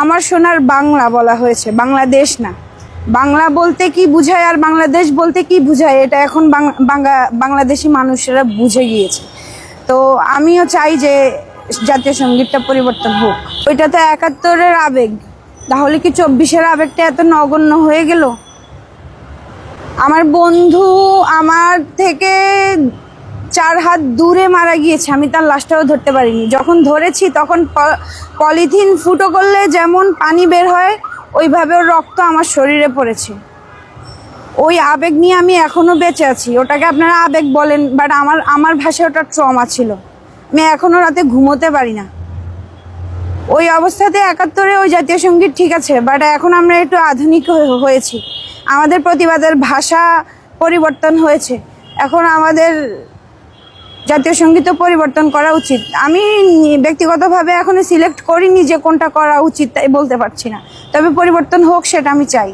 আমার সোনার বাংলা বলা হয়েছে, বাংলাদেশ না। বাংলা বলতে কি বুঝায় আর বাংলাদেশ বলতে কি বুঝায় এটা এখন বাংলাদেশি মানুষেরা বুঝে গিয়েছে। তো আমিও চাই যে জাতীয় সঙ্গীতটা পরিবর্তন হোক। ওইটা তো ৭১-এর আবেগ, তাহলে কি ২৪-এর আবেগটা এত নগণ্য হয়ে গেল? আমার বন্ধু আমার থেকে ৪ হাত দূরে মারা গিয়েছে, আমি তার লাশটাও ধরতে পারিনি। যখন ধরেছি তখন পলিথিন ফুটো করলে যেমন পানি বের হয়, ওইভাবে ওর রক্ত আমার শরীরে পড়েছে। ওই আবেগ নিয়ে আমি এখনো বেঁচে আছি। ওটাকে আপনারা আবেগ বলেন, বাট আমার ভাষায় ওটা ট্রমা ছিল। আমি এখনো রাতে ঘুমোতে পারি না। ওই অবস্থাতে ৭১-এ ওই জাতীয় সঙ্গীত ঠিক আছে, বাট এখন আমরা একটু আধুনিক হয়েছি, আমাদের প্রতিবাদের ভাষা পরিবর্তন হয়েছে। এখন আমাদের জাতীয় সঙ্গীতও পরিবর্তন করা উচিত। আমি ব্যক্তিগতভাবে এখনো সিলেক্ট করিনি যে কোনটা করা উচিত, তাই বলতে পারছি না, তবে পরিবর্তন হোক সেটা আমি চাই।